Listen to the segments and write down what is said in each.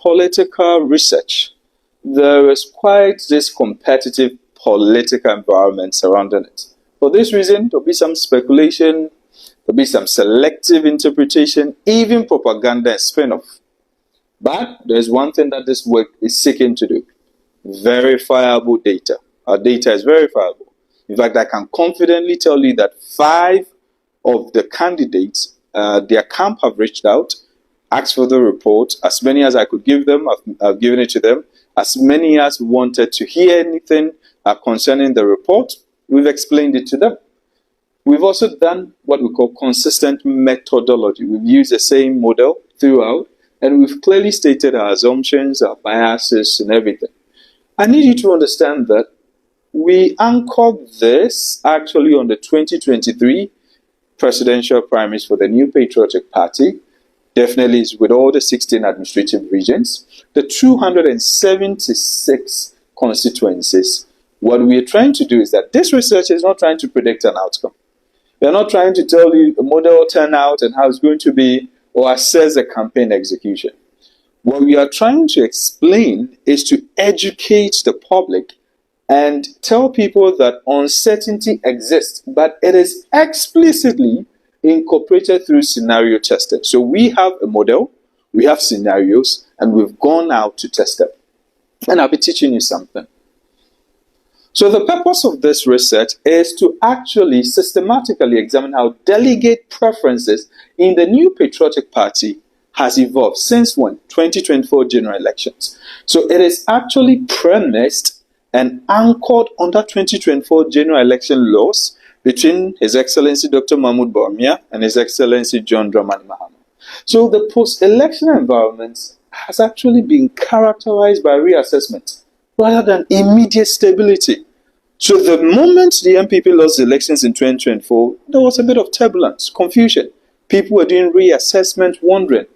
political research, there is quite this competitive political environment surrounding it. For this reason, there'll be some speculation, there'll be some selective interpretation, even propaganda and spin-off. But there's one thing that this work is seeking to do: verifiable data. Our data is verifiable. In fact, I can confidently tell you that 5 of the candidates, their camp have reached out, asked for the report. As many as I could give them, I've given it to them. As many as wanted to hear anything concerning the report, we've explained it to them. We've also done what we call consistent methodology. We've used the same model throughout, and we've clearly stated our assumptions, our biases, and everything. I need you to understand that we anchored this actually on the 2023 presidential primaries for the New Patriotic Party. Definitely is with all the 16 administrative regions, the 276 constituencies. What we are trying to do is that this research is not trying to predict an outcome. We are not trying to tell you a model turnout and how it's going to be, or assess the campaign execution. What we are trying to explain is to educate the public and tell people that uncertainty exists, but it is explicitly incorporated through scenario testing. So we have a model, we have scenarios, and we've gone out to test them. And I'll be teaching you something. So the purpose of this research is to actually systematically examine how delegate preferences in the New Patriotic Party has evolved since when? 2024 general elections. So it is actually premised and anchored under 2024 general election laws between His Excellency Dr. Mahmoud Bawumia and His Excellency John Dramani Mahama. So the post-election environment has actually been characterized by reassessment rather than immediate stability. So the moment the NPP lost the elections in 2024, there was a bit of turbulence, confusion. People were doing reassessment, wondering,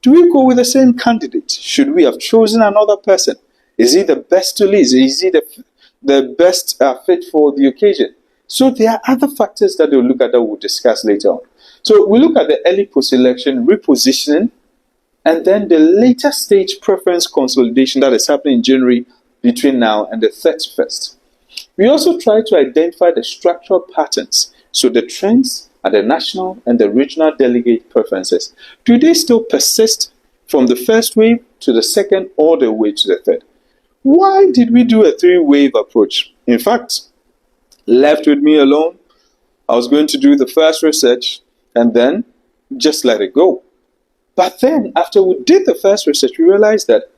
do we go with the same candidate? Should we have chosen another person? Is he the best to lead? Is he the best fit for the occasion? So there are other factors that they'll look at that we'll discuss later on. So we look at the early post-election repositioning, and then the later stage preference consolidation that is happening in January between now and the 31st. We also try to identify the structural patterns, so the trends at the national and the regional delegate preferences. Do they still persist from the first wave to the second all the way to the third? Why did we do a 3-wave approach? In fact, left with me alone, I was going to do the first research and then just let it go. But then after we did the first research, we realized that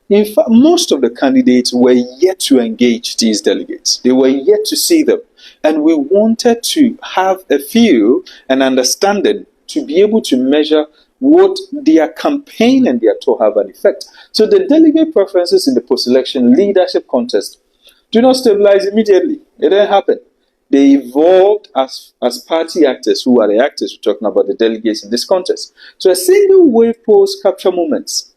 in fact, most of the candidates were yet to engage these delegates. They were yet to see them. And we wanted to have a feel and understanding to be able to measure what their campaign and their tour have an effect. So the delegate preferences in the post-election leadership contest do not stabilize immediately. It didn't happen. They evolved as party actors, who are the actors we're talking about, the delegates in this contest. So a single wave polls capture moments,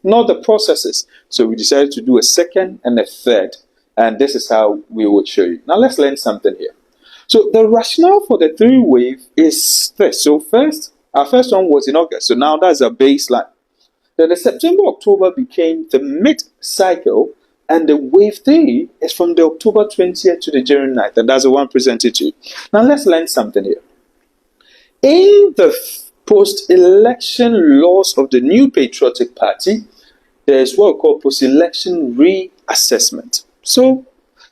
not the processes. So we decided to do a second and a third, and this is how we would show you. Now let's learn something here. So the rationale for the 3-wave is this. So our first one was in August, so now that's a baseline. Then the September-October became the mid-cycle, and the wave 3 is from the October 20th to the January 9th, and that's the one presented to you. Now let's learn something here. In the post-election laws of the New Patriotic Party, there's what we call post-election reassessment. So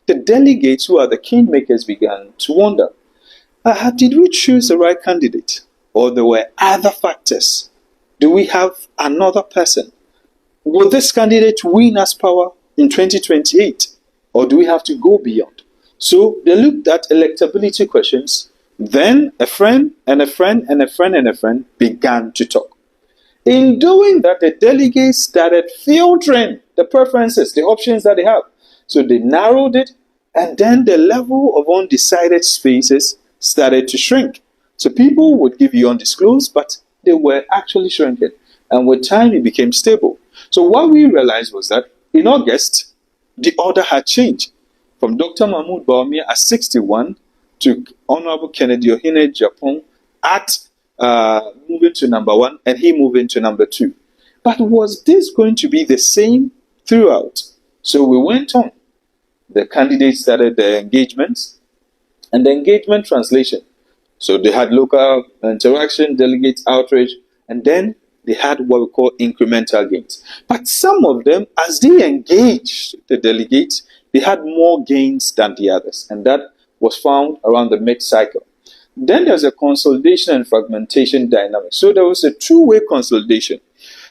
the delegates, who are the kingmakers, began to wonder, did we choose the right candidate? Or there were other factors? Do we have another person? Will this candidate win us power in 2028? Or do we have to go beyond? So they looked at electability questions. Then a friend and a friend and a friend and a friend began to talk. In doing that, the delegates started filtering the preferences, the options that they have. So they narrowed it, and then the level of undecided spaces started to shrink. So people would give you undisclosed, but they were actually shrinking. And with time, it became stable. So what we realized was that in August, the order had changed from Dr. Mahmoud Bawumia at 61 to Honorable Kennedy Agyapong at moving to number 1, and he moving to number 2. But was this going to be the same throughout? So we went on. The candidates started their engagements and the engagement translation. So they had local interaction, delegate outreach, and then they had what we call incremental gains. But some of them, as they engaged the delegates, they had more gains than the others, and that was found around the mid-cycle. Then there's a consolidation and fragmentation dynamic. So there was a two-way consolidation.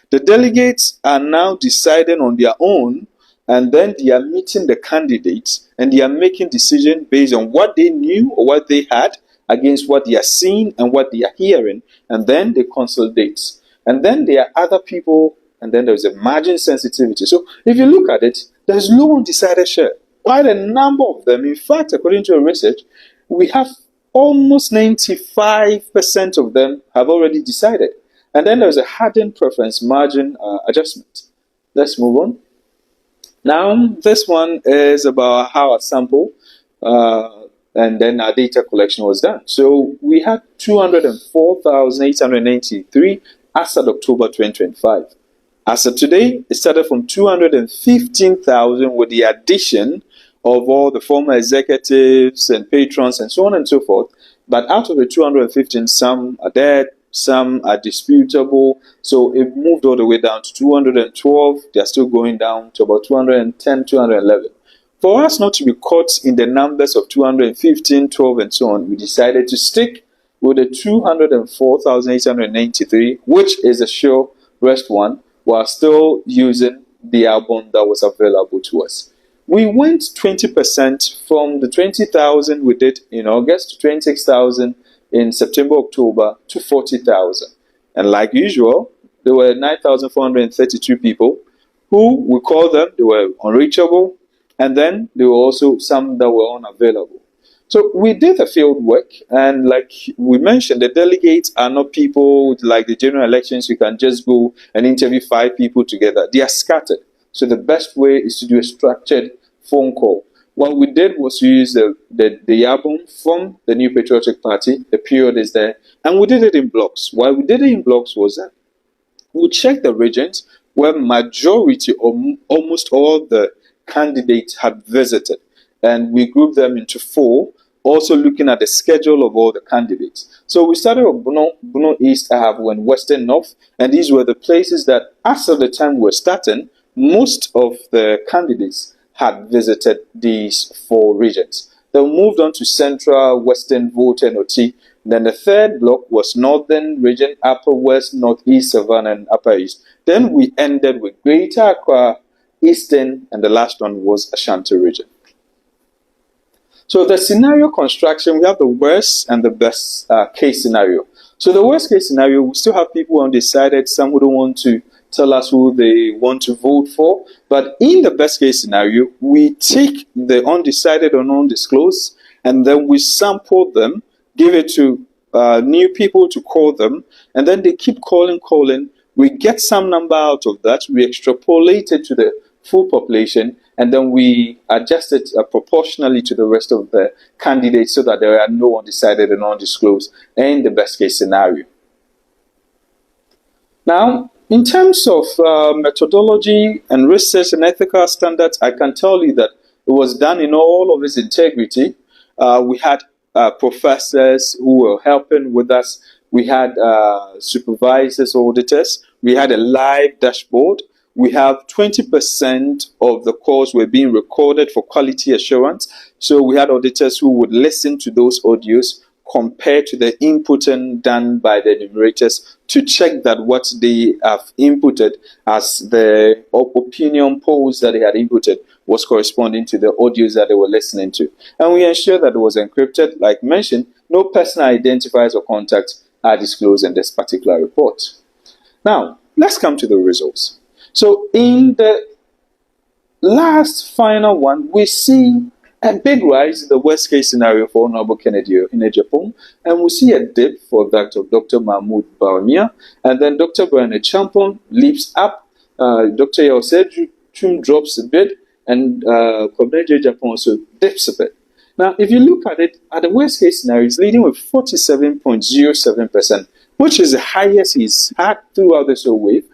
The delegates are now deciding on their own, and then they are meeting the candidates and they are making decisions based on what they knew or what they had against what they are seeing and what they are hearing, and then they consolidate. And then there are other people, and then there's a margin sensitivity. So if you look at it, there's no undecided share. Quite a number of them, in fact, according to research, we have almost 95% of them have already decided. And then there's a hardened preference margin adjustment. Let's move on. Now, this one is about how a sample and then our data collection was done. So we had 204,893 as of October 2025. As of today, it started from 215,000 with the addition of all the former executives and patrons and so on and so forth. But out of the 215, some are dead, some are disputable. So it moved all the way down to 212. They're still going down to about 210, 211. For us not to be caught in the numbers of 215, 12, and so on, we decided to stick with the 204,893, which is a sure rest one, while still using the album that was available to us. We went 20% from the 20,000 we did in August to 26,000 in September, October to 40,000. And like usual, there were 9,432 people who we call them, they were unreachable, and then there were also some that were unavailable. So we did the field work, and like we mentioned, the delegates are not people like the general elections. You can just go and interview 5 people together. They are scattered. So the best way is to do a structured phone call. What we did was use the album from the New Patriotic Party. The period is there, and we did it in blocks. Why we did it in blocks was that we checked the regions where majority or almost all the candidates had visited, and we grouped them into 4, also looking at the schedule of all the candidates. So we started with Bono East, Ahavo, and Western North, and these were the places that, as of the time we were starting, most of the candidates had visited these 4 regions. Then we moved on to Central, Western, Volta, and Oti. Then the third block was Northern region, Upper West, Northeast, Savannah, and Upper East. Then we ended with Greater Accra, Eastern, and the last one was Ashanti region. So the scenario construction, we have the worst and the best case scenario. So the worst case scenario, we still have people undecided, some who don't want to tell us who they want to vote for. But in the best case scenario, we take the undecided or undisclosed, and then we sample them, give it to new people to call them, and then they keep calling. We get some number out of that, we extrapolate it to the full population, and then we adjust it proportionally to the rest of the candidates so that there are no undecided and undisclosed in the best case scenario. Now, in terms of methodology and research and ethical standards, I can tell you that it was done in all of its integrity. We had professors who were helping with us. We had supervisors, auditors. We had a live dashboard. We have 20% of the calls were being recorded for quality assurance. So we had auditors who would listen to those audios compared to the inputting done by the enumerators to check that what they have inputted as the opinion polls that they had inputted was corresponding to the audios that they were listening to. And we ensured that it was encrypted. Like mentioned, no personal identifiers or contacts are disclosed in this particular report. Now, let's come to the results. So in the last final one, we see a big rise in the worst case scenario for Honorable Kennedy in Agyapong, and we see a dip for that of Dr. Mahmoud Bawumia, and then Dr. Brian Agyapong leaps up, Dr. Yaosedu drops a bit, and Kobneje Agyapong also dips a bit. Now, if you look at it, at the worst case scenario, it's leading with 47.07%, which is the highest he's had throughout this whole wave.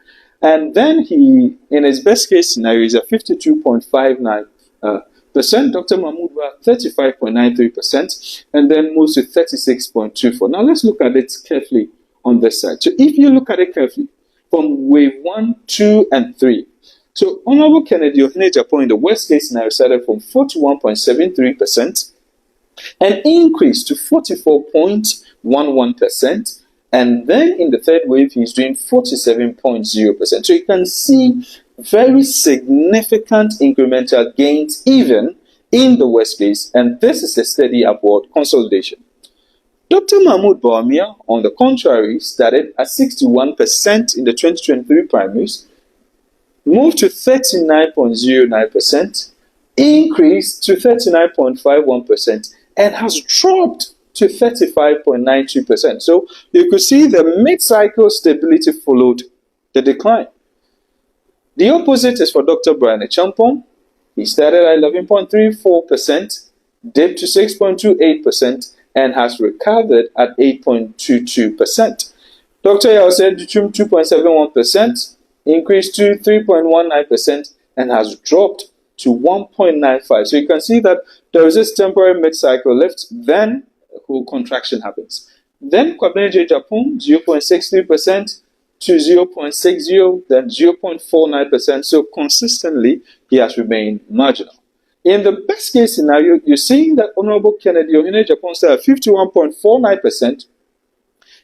And then he, in his best case scenario, is at 52.59%. Dr. Mahmood at 35.93%, and then moves to 36.24%. Now let's look at it carefully on this side. So if you look at it carefully, from wave 1, 2, and 3, so Honorable Kennedy of Agyapong in the worst case scenario started from 41.73% and increased to 44.11%. And then in the third wave, he's doing 47.0%. So you can see very significant incremental gains even in the worst case. And this is a steady upward consolidation. Dr. Mahmood Bawumia, on the contrary, started at 61% in the 2023 primaries, moved to 39.09%, increased to 39.51%, and has dropped to 35.92%. So you could see the mid-cycle stability followed the decline. The opposite is for Dr. Brian Agyapong. He started at 11.34%, dipped to 6.28%, and has recovered at 8.22%. Dr. Yao said 2.71%, increased to 3.19%, and has dropped to 1.95%. So you can see that there is this temporary mid-cycle lift, then a whole contraction happens. Then Kwabena Agyapong, 0.63% to 0.60%, then 0.49%. So consistently, he has remained marginal. In the best case scenario, you're seeing that Honorable Kennedy of Agyapong started at 51.49%,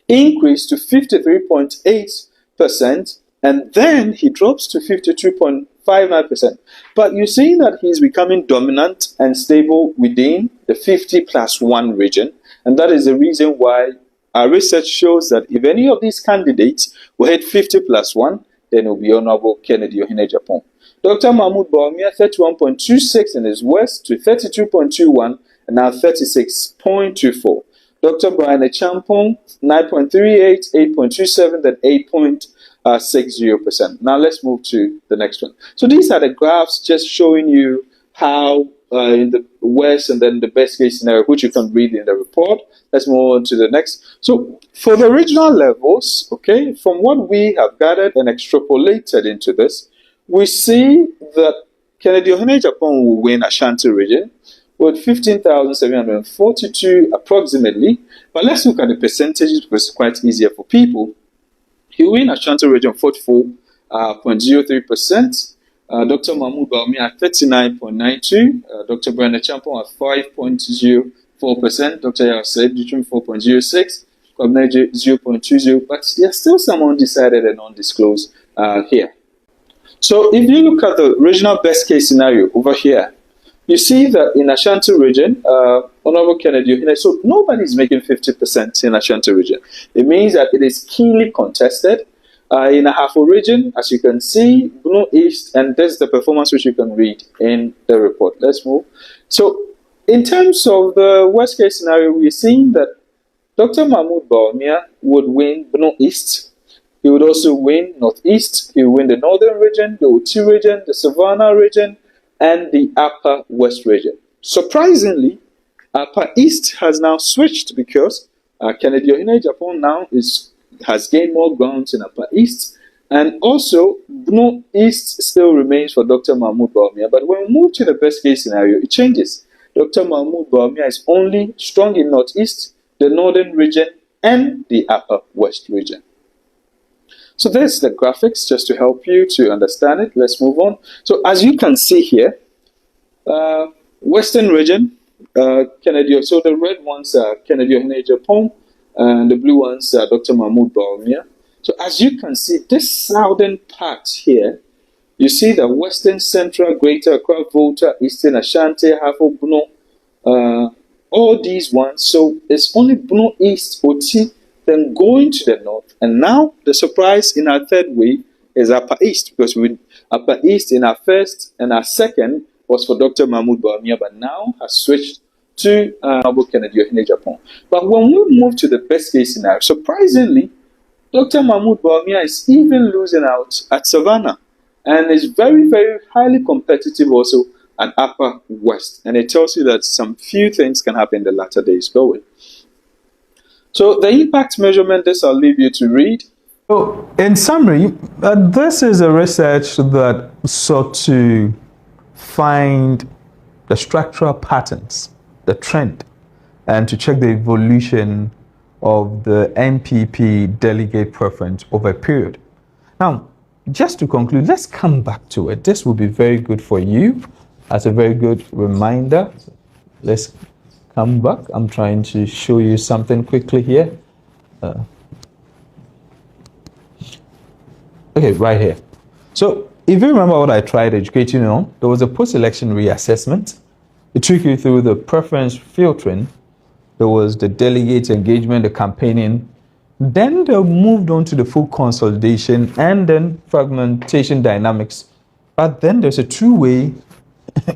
increased to 53.8%, and then he drops to 52.59%. But you're seeing that he's becoming dominant and stable within the 50+1 region. And that is the reason why our research shows that if any of these candidates will hit 50+1, then it will be Honorable Kennedy of Agyapong. Dr. Mahmood Bawumia, 31.26 in his worst to 32.21, and now 36.24. Dr. Brian Agyapong, 9.38, 8.27, then 8.60%. Now let's move to the next one. So these are the graphs just showing you how in the worst and then the best case scenario, which you can read in the report. Let's move on to the next. So for the regional levels, okay, from what we have gathered and extrapolated into this, we see that Kennedy of Agyapong will win Ashanti region with 15,742 approximately. But let's look at the percentages because it's quite easier for people. He will win Ashanti region 44.03%. Dr. Mahmood Bawumia at 39.92%. Dr. Brian Agyapong at 5.04%. Dr. Yao said 4.06%. Kwabena 0.20%. But there's still some undecided and undisclosed here. So if you look at the regional best case scenario over here, you see that in Ashanti region, Honorable Kennedy, so nobody is making 50% in Ashanti region. It means that it is keenly contested. In Ahafo region, as you can see, Bono East, and this is the performance which you can read in the report. Let's move. So in terms of the worst case scenario, we're seeing that Dr. Mahmood Bawumia would win Bono East. He would also win Northeast. He would win the Northern region, the Oti region, the Savannah region, and the Upper West region. Surprisingly, Upper East has now switched because Kennedy of Agyapong now has gained more grounds in Upper East, and also Bono East still remains for Dr. Mahmood Bawumia. But when we move to the best case scenario, it changes. Dr. Mahmood Bawumia is only strong in Northeast, the Northern region, and the Upper West region. So there's the graphics just to help you to understand it. Let's move on. So as you can see here, Western region, Kennedy. So the red ones are Kennedy of Agyapong, and the blue ones are Dr. Mahmood Bawumia. So as you can see, this southern part here, you see the Western, Central, Greater Accra, Volta, Eastern Ashanti, Ahafo, Bono, all these ones. So it's only Bono East, Oti, then going to the north. And now the surprise in our third wave is Upper East, because Upper East in our first and our second was for Dr. Mahmood Bawumia, but now has switched to Honorable Kennedy of Agyapong. But when we move to the best case scenario, surprisingly, Dr. Mahmood Bawumia is even losing out at Savannah, and is very, very highly competitive also at Upper West. And it tells you that some few things can happen in the latter days going. So the impact measurement, this I'll leave you to read. So, in summary, this is a research that sought to find the structural patterns, the trend, and to check the evolution of the NPP delegate preference over a period. Now, just to conclude, let's come back to it. This will be very good for you as a very good reminder. Let's come back. I'm trying to show you something quickly here. Okay, right here. So if you remember what I tried educating you on, there was a post-election reassessment. It took you through the preference filtering. There was the delegate engagement, the campaigning. Then they moved on to the full consolidation and then fragmentation dynamics. But then there's a two-way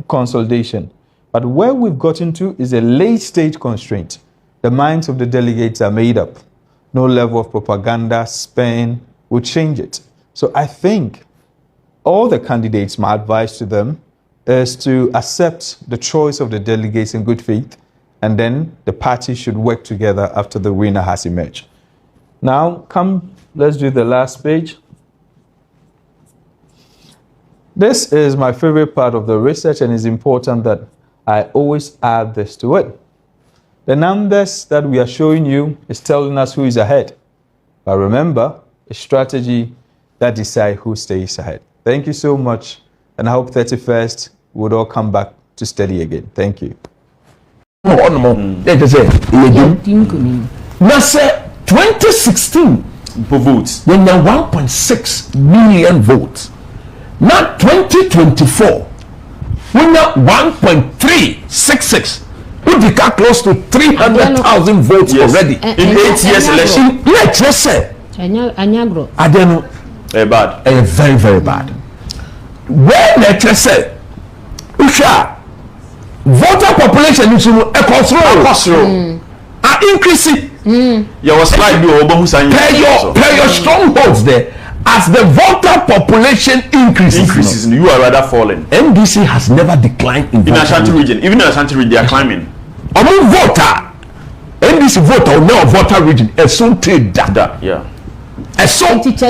consolidation. But where we've gotten to is a late-stage constraint. The minds of the delegates are made up. No level of propaganda, spin will change it. So I think all the candidates, my advice to them is to accept the choice of the delegates in good faith, and then the party should work together after the winner has emerged. Now, let's do the last page. This is my favorite part of the research, and it's important that I always add this to it. The numbers that we are showing you is telling us who is ahead. But remember, a strategy that decide who stays ahead. Thank you so much, and I hope 31st would all come back to study again. Thank you. Now, say 2016 votes. when there 1.6 million votes. Now 2024 when there 1.366. We got close to 300,000 votes already In 8 years election. Let's just say Anyagro. Adeno. Bad. Very, very bad. When they just say, Usha, voter population is increasing. You was like Per your strongholds there, as the voter population increases, you are rather falling. NDC has never declined in Ashanti region. Even in Ashanti region, they are climbing. Among voter, NDC voter now voter region, a soon trade that. Yeah. A so since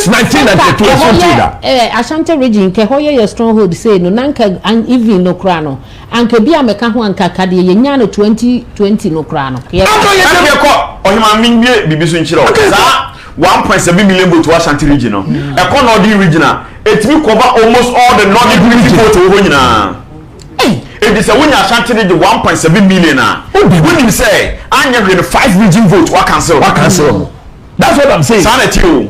1992, Ashanti region, Kehoya your stronghold say no nanka and even no crano. And Kabia Mekaho and Kakadi, Yano 2020 no crano. Yes, or him Bibisu 1.7 million votes to Ashanti region. A Conodi regional. It will cover almost all the Nordic votes to Winna. It is a winner Ashanti region 1.7 million. When you say, I'm going to 5 region votes, what cancel? That's what I'm saying. Sanity,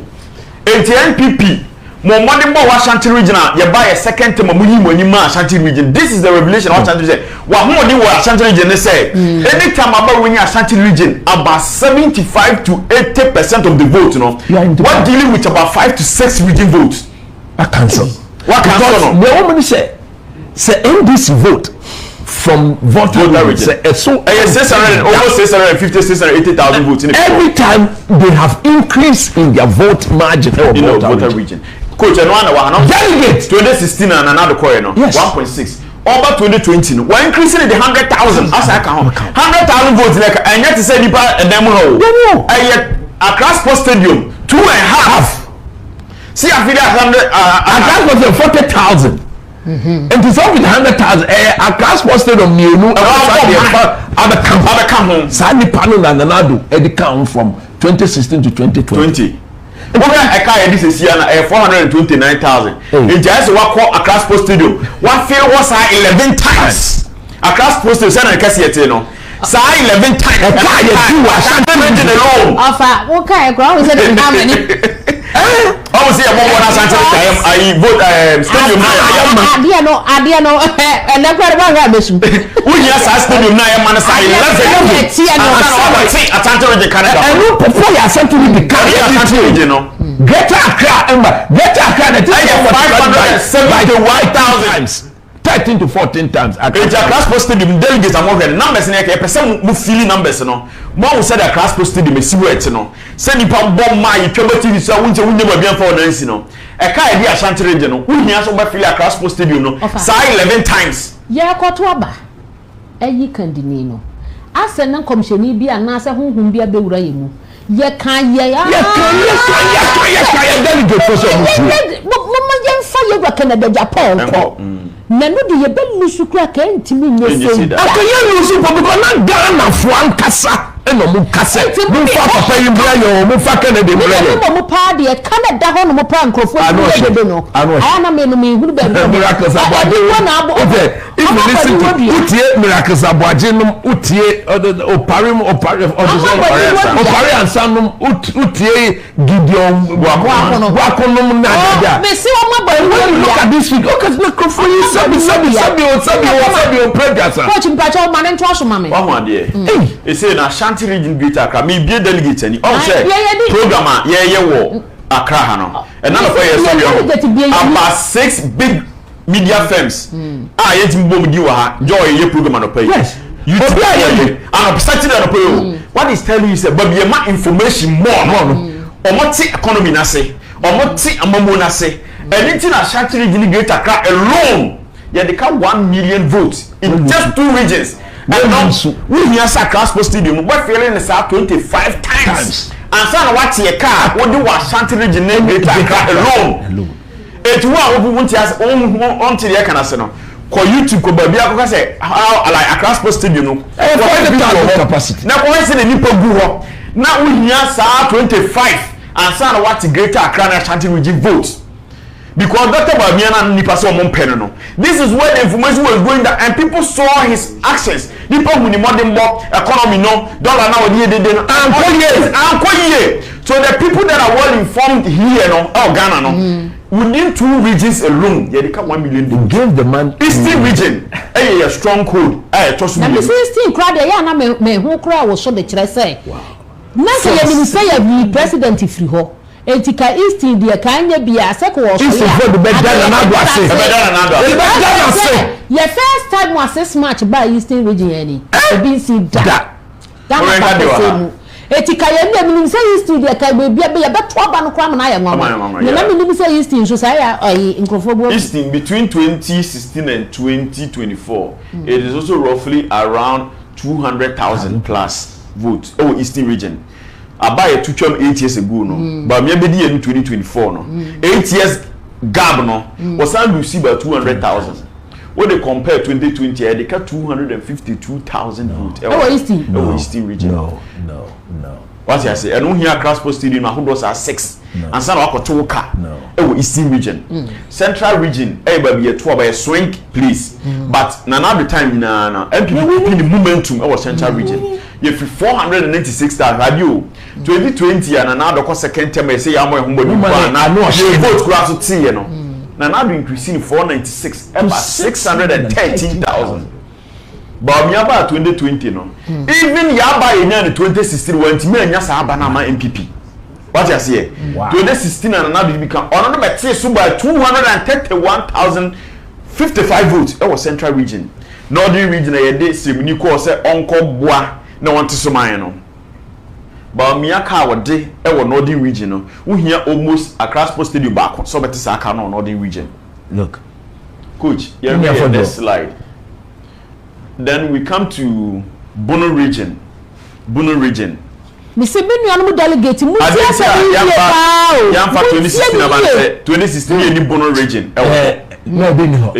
NPP. More money, more Ashanti regional. You buy a second term of Ashanti region. This is the revelation of Ashanti region. What more than what Ashanti region they say? Anytime about winning Ashanti region, about 75 to 80% of the vote, you know. What dealing with about 5 to 6 region votes? I cancel. What cancel? The woman say NDC vote from voter region. So almost 650, 680,000 votes. Every time they have increased in their vote margin in the voter region. Coach, and one delegates 2016 and another coin, yes. 1.6. Over 2020, we're increasing it 100,000. As I can 100,000 votes, like and yet to say the demo. And yet across Sports Stadium, 2.5. See, I feel 100. Across was 40,000. And it's all with 100,000. Across Sports Stadium, you know, other come Sandy Pano and Nanado, Eddie count from 2016 to 2020. I can't this year 429,000. In just what call across Sports Stadium. What field was I 11 times? Across Sports Stadium, I can see it, you know. So 11 times. I can't alone. What kind of ground is it? How many? Obviously, I vote stadium now. I didn't know. And that's what about Rabbis. We just asked stadium now. Man, I 11. Atlanta region Canada. And you prefer your Atlanta region Canada. Greater Accra, Greater Accra. I 571,000 times. 13 to 14 times. Across Post Stadium, delegates are more than numbers in a person who feeling numbers, no. More said across Post Stadium is wet, no. Send you bomb my TV, so I won't never be for dance, no. A car idea Ashanti region, who has over feel across Post Stadium, no. Say 11 times. Yeah, Kotwaba. A ye can deny. As a non commissioni be an answer whom be a bewraymu. ye kan delegate for so mama yen fa ye gwa Canada Japan ko na no de ye belu sukura ka ntimi nyese akanya lusu po because na Ghana fo ankasa eno mu kase mu fa papa yi bra yo mu fa Canada bra yo mu pa de Canada ho no mu pa nkrofo de no aya na me no me huru be miracles aboaje if you listen to utie miracles aboaje no utie opare ansanum utie Gideon wakonom na dada me see o ma boy look at this week okay na krofo yi sabi o pregaza coach mpacho ma ne ntwa so ma me wa de e say na Ashanti region greater Accra me be delegate ani all say program ye wo Accra ha no and none of us so about 6 big media firms yet mbom di wa ha joy ye program no pay yes you and I'm starting that pay what is telling you say but be ma information more no omoti economy na say omoti amamo na say anything Ashanti region greater Accra alone yeah they can 1 million votes in just 2 regions. And now we hear Accra Sports Stadium we're feeling is 25 times and so what your car what do Ashanti region greater Accra alone it wa want to ask until you can say no ko YouTube ko ba bia ko say how like Accra Sports Stadium no capacity na ko say the nipa gu ho na we hear 25 and so what greater Accra and Ashanti region votes because Dr. Babiana nipa so mon pen no this is where the information was going that and people saw his actions people who ni modern economy no dollar now dey so the people that are well informed here no Ghana no within 2 regions alone they can 1 million to give the man Eastern region a stronghold trust me na Eastern crowd ya na me hu crowd wo so de kire say na say you say you president free ho etika Eastern dia kanya bia se ko wo so ya the bedana na do ase bedana ase your first time was 6 match by Eastern region any be see that etika ye na mi say Eastern dia ka bia be beto aba no kwa na ya nwa na mi say Eastern so say ya incrophobia Eastern between 2016 and 2024 it is also roughly around 200,000 plus votes Eastern region abaye tuchom 8 years ago no but me be di in 2024 no 8 years gap no was and receive about 200,000 when they compare 2020 they got 252,000 votes Eastern region no what you say and here Accra Sports Stadium who does 6 and some akoto car Eastern region Central region everybody be a swing please but now the time na NPP the momentum Central region if 496,000 radio 2020 and now the second term I say am na vote class to see no now increasing 496 about 613,000 but me about 2020 no even yaba in 2016 when me anya sa aba na ma NPP what you say 2016 and now become on number so by 231,055 votes it was Central region Northern region e dey semini ko say onko boa na want to man no but me aka wode e wo Northern region no wo hia almost Accra Sports Stadium back so better say aka no Northern region look coach here we have this slide then we come to Bono region me say me nuanu delegate mu ti asa ya fa 2016 ni Bono region no be ni ho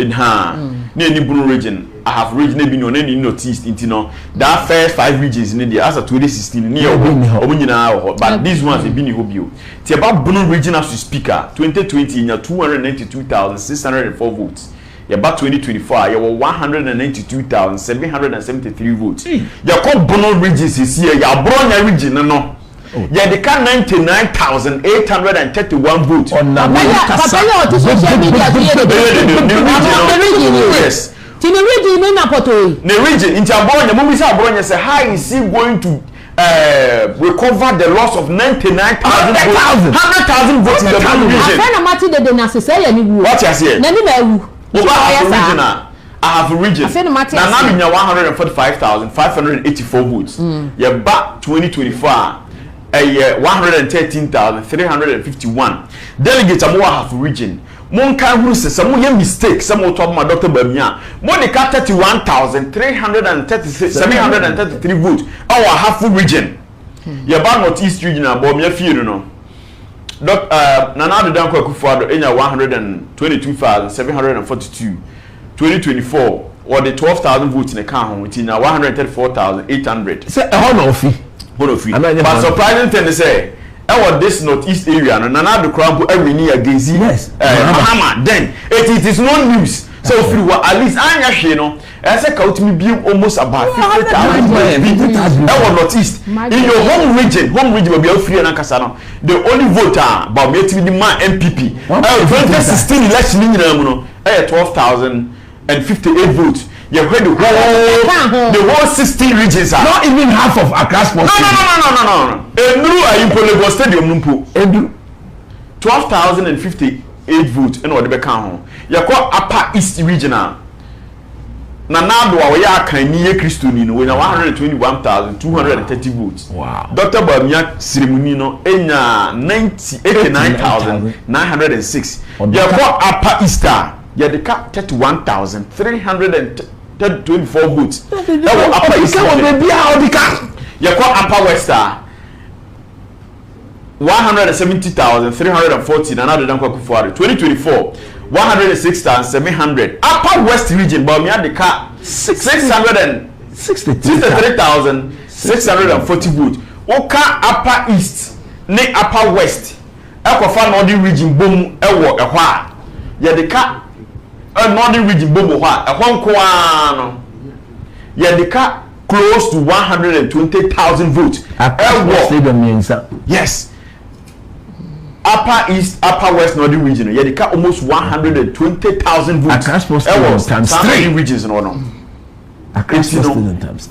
ni Bono region I have region be no any noticed into no that first 5 regions in India as 2016 ni but these ones be ni hobio ti about Bono region as speaker 2020 in 292,604 votes about 2024 you were 192,773 votes you call Bono regions is here ya Bronya region no yeah, they can 99,831 votes on the yes. The region in Napoto. The region in Jabonya, Mumisa Bronya say, how is he going to recover the loss of 99,000 votes? 100,000 votes in the region. What you say? I have a region. Now 145,584 votes. Yeah, back 2024. 113,351 delegates are more half region. Mon can who says some mistake, some will talk about Dr. Bamia. Monica 31,333 votes. Our half region. Your bad North East region, Baumia Field, no. Nana Danko Kufuado, in 122,742, 2024, or the 12,000 votes in the count, which is now 134,800. Say a honor fee. But surprising thing to say, our this northeast area, and another crowd every near against yes, Mahama. Then it is no news. So if you were at least I know, as a count me be almost about 50,000 people. Our northeast in your home region will be free and Kasano. The only voter about me to be the man NPP. 2016 election in 12,058 votes. You heard the whole 16 regions are not even half of Accra Sports. No. Endru Ayimpo Stadium numpo. Endru 12,058 votes in order to become. You call Upper East Regional. Nanado awaya kan niye Christo ni no we na 121,230 votes. Wow. Dr. Bamia ceremony no enya 89,906. You call Upper Easter. You the 31,324 votes. That was Upper East. You call Upper Wester 170,340. Another than Kwakufuari 2024 106,700. Upper West region, but me had the car 663,640 votes. Oka Upper East, ne Upper West. Ekofa Northern region boom ewo ehwa. Ya the car Northern region boom ehwa. Ehwa nkoano. Ya the car close to 120,000 votes. Yes. Upper East, Upper West, Northern region. Yeah, they got almost 120,000 votes. Times 3 regions in one.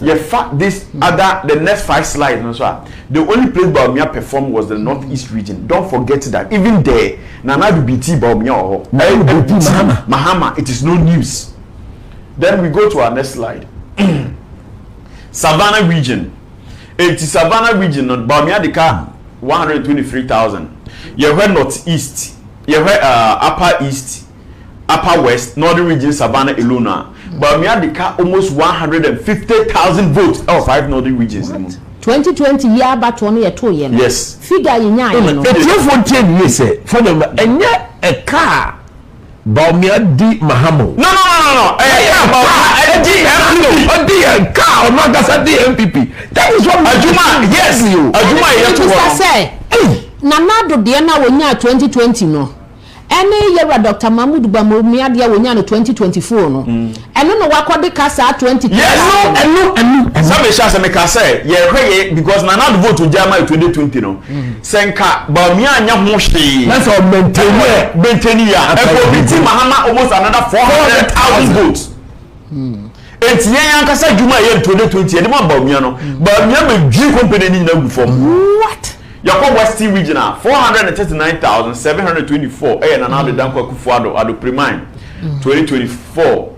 Yeah, fact this the next 5 slides. No, so the only place Baumia performed was the Northeast region. Don't forget that. Even there, Nana BT Baumia or Mahama. It is no news. Then we go to our next slide. Savannah region. It is Savannah region. Baumia the car 123,000. You heard Northeast, you heard Upper East, Upper West, Northern region, Savannah, Ilona. But we had the car almost 150,000 votes. 5 Northern regions. 2020 year about 1 year 2 years. Yes. Figure in your yes, for them, and yet a car. Baumia di Mahamo. No. A car, not that's a NPP. That is what Ajuma. Yes, you. Ajuma, you say. Nanado de na wonya 2020 no. Ene yera Dr. Mahmoud Bamomia de wonya no 2024 no. Eno no wakode kasa 2020. Yes, eno. Some shasa me ka say, ye hweye because Nanado vote to Jama 2020 no. Senka Bamia anya ho hwe. Let's all maintain ya. E go biti Mahama almost another 400,000 votes. Enti yen ankasa Juma ye 2020 e de Bamia no. Bamia me dwi company ni na gu form. What? Yako Western Regional 439,724. And another Danko Kufuado at the Primine 2024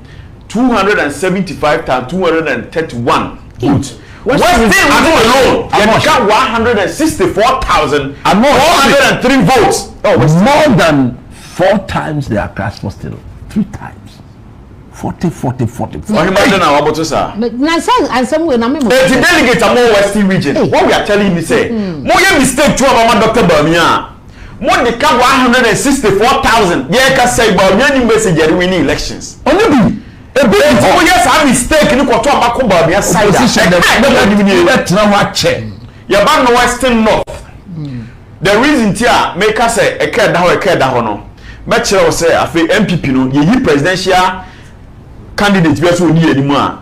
275,231 votes. Western alone, you got 164,403 votes. More than 4 times the Accra Sports 3 times. 40. What imagine now about us, sir? But somewhere na me. The delegates are more Western region. What we are telling you say, more mistake to our Dr. Bamia. More the 164,000. Yeah, can say Bamia ni message are winning elections. Only yes, I mistake ni kwa to abako Bamia side. Let now watch. You ban no Western North. The reason here make us say e ke da ho no. Make sure say afi NPP no ye presidential candidate bi so ni animu a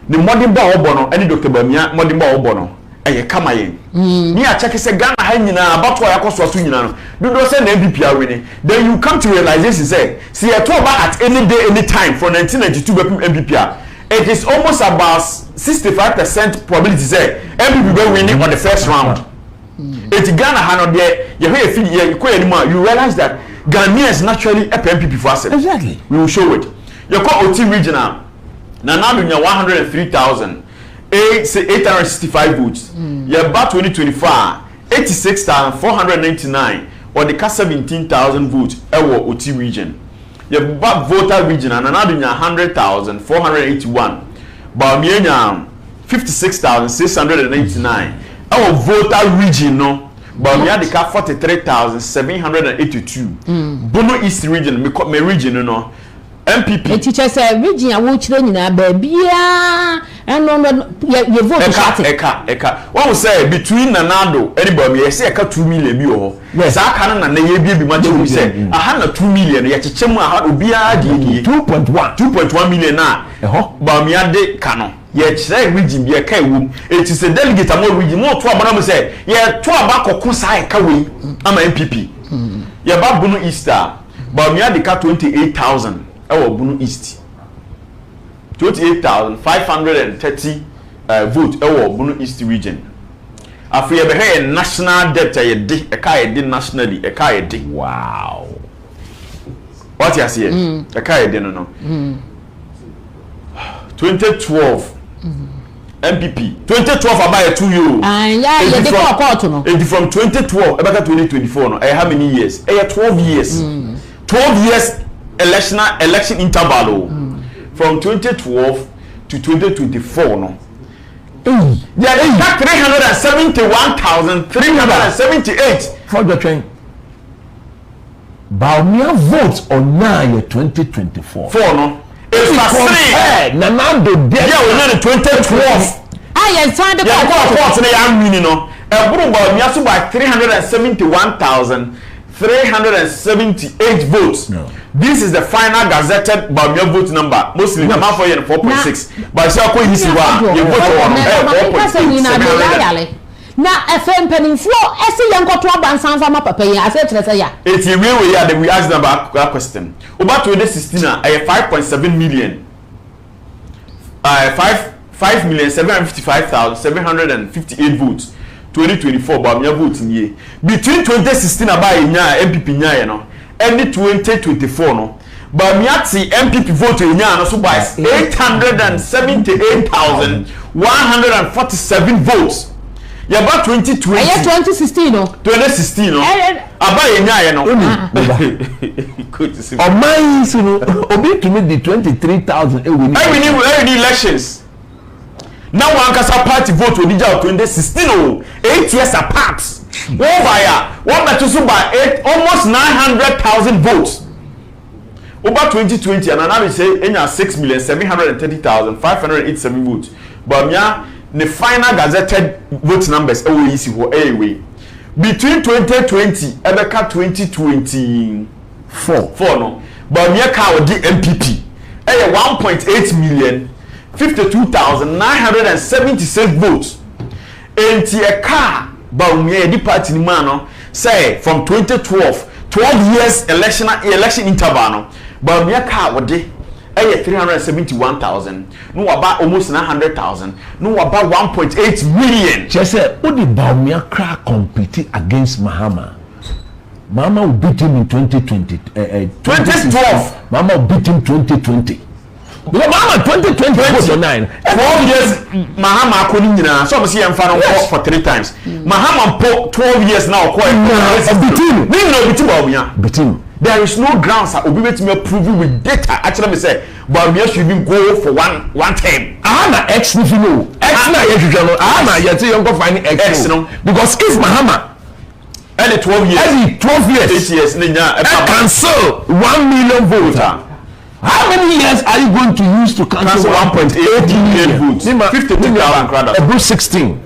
ne modern ba obono ani Dr. Bamia modern ba obono eye kama yen ni a check say Ghana ha nyina abato yakoso so nyina no do say na NPP are winning. Then you come to realization say see a to at any day any time from 1992 NPP it is almost about 65% probability say NPP will win on the first round. It Ghana ha no there you realize that Ghanaians naturally NPP for us. Exactly. We will show it. You call OT regional. Now you 103,865 votes. You about 2024 86,499 or the 17,000 votes. Ewo OT region. You about voter regional. Now you 100,481. But me 56,689. our voter region no Bawumia de ka 43,782 Bono East region me region no NPP a teacher say region a wo chire nyina ba bia no ye vote shot eka what we say between Nanado anybody you say eka 2 million bi ho yes aka na ye bi ma che say aha na 2 million ye chechemu aha obi a de 2.1 million na Bawumia de ka no ye chire region bi eka ewum it is a delegate among region mo to abana mo say ye to abakoko sa eka we ama NPP ye ba Bono Easter Bawumia de ka 28,000 our Bono East 28,530 vote our Bono East region. After you have national debt, a nationally a wow. What you see? A no. 2012 NPP 2012 about 2 years. And from 2012 about 2024 no. How many years? 12 years. 12 years. Election interval from 2012 to 2024 no. Yeah, they got 371,378 for the train. Bawumia votes on 2024. 4 no. It's Nanado there. Yeah, we know the 2012. Yes, signed the court na ya win no. Eburu Bawumia so by 371,378 votes. No. This is the final gazetted Bawumia vote number. Mostly the man for 4.6. But say ko yi siwa, you vote on 4.6. Na FM penifo ese yankoto abansan fa ma papa yin ase kire say ya. It's a way we are that we ask them about that question. About 2016 5.7 million. 5,755,758 votes. 2024 Bawumia vote in year. Between 2016 about NPP nya no. And 2024 no Bawumia NPP vote nya no so by 878,147 votes. Ya ba 2020 aye 2016 no 2016 no aba nya no good to see o man so no obi to me the 23,000 we need elections. Now one kasa party vote odija 2016 8 years apart. One better so by almost 900,000 votes. Over 2020 and now we say enya 6,730,587 votes. Bawumia the final gazetted vote numbers easy for anyway. Between 2020 ebeka 2024 no Bawumia ka odi NPP 1.8 million 52,976 votes. Enti a car Bawumia the party ni man no say from 2012 12 years election interval no Bawumia car wode 371,000 no about almost 900,000 no about 1.8 million. Just say odi Bawumia cra compete against Mahama will beat him in 2020 2012 Mahama will beat him 2020. Mahama 2020 was 9 12 years Mahama akoni nyina so say em fa no for 3 times. Mahama 12 years now beat him beat him. There is no grounds obi betimi prove with data actually me say Bawumia should even go for one term. Na X if you know X na ye hwehwe no na ye say you go find X no because if Mahama every 12 years cancel 1 million voter. How many years are you going to use to cancel 1.8 million votes? 52,000 about 16.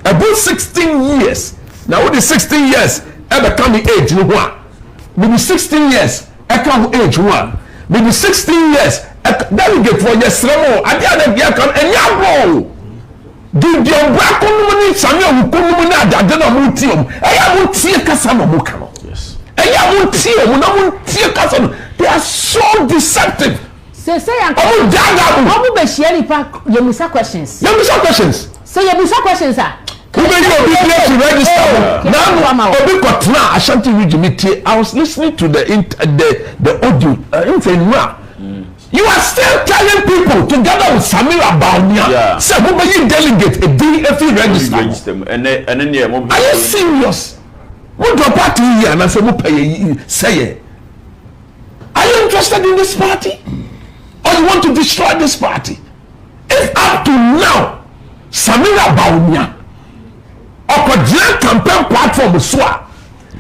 About 16 years. Now with the 16 years, ever come the age you want. Maybe 16 years, I come age one. Maybe 16 years, delegate for your sermon. At the other year come and you roll. Do the black community Samuel who come in at the Mutium. I won't see a Casama Mukano. Yes. I won't see a Casama. They are so deceptive. Say how be share ni pa you miss questions. Say you miss questions sir. Who made you obedient to register? Now Obi Kotna Ashanti region. I was listening to the audio You are still telling people together with Samira Bawumia. Say who may you delegate a DFE register? Are you serious? What do party here and I say are you interested in this party? Or you want to destroy this party? If up to now, Samira Bawumia, Okojia campaign platform so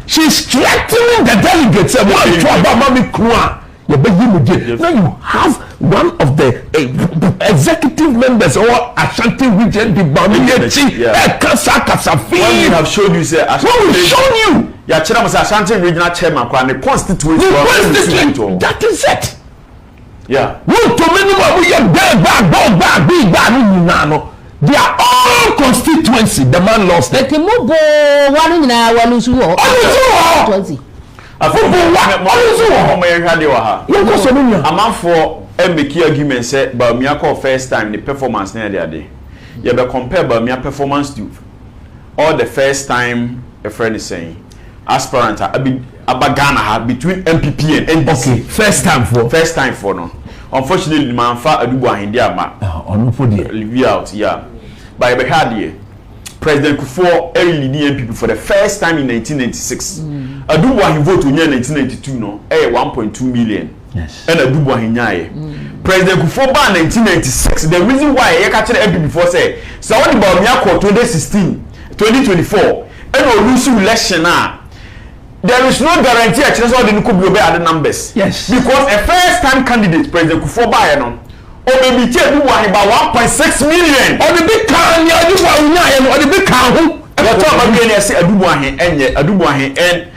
she's threatening the delegates and one to about Mami Krua. Now you have one of the executive members or Ashanti region, the Bamiyechi, Kasafi. When we have showed you, say, what we shown you? Yeah, Chira was Ashanti regional chairman, and the constituency. That is it. Yeah. We to minimum we get bag, big bag, they are all constituency. The man lost it. For MBK argument said Bamiako first time the performance near the day. You be compare Bamia performance to all the first time a friend is saying aspirant abagana between MPP and NPP. Okay, first time for no. Unfortunately, the man fa adubu ahindia ma. On for the leave out, yeah. By the hard President Kufuor early leading NPP for the first time in 1996. Adubu he vote in 1992 no, 1.2 million. Yes. And Adubu Hinyaye. President Kufuor ban 1996. The reason why I catch the MP before say, so what about Miyako 2016, 2024, and we lose election now. There is no guarantee that all the could be other numbers. Yes. Because a first time candidate, President Kufuor Bayano, or maybe about 1.6 million. Or the big car, or the big car. What about again? I say Adubu and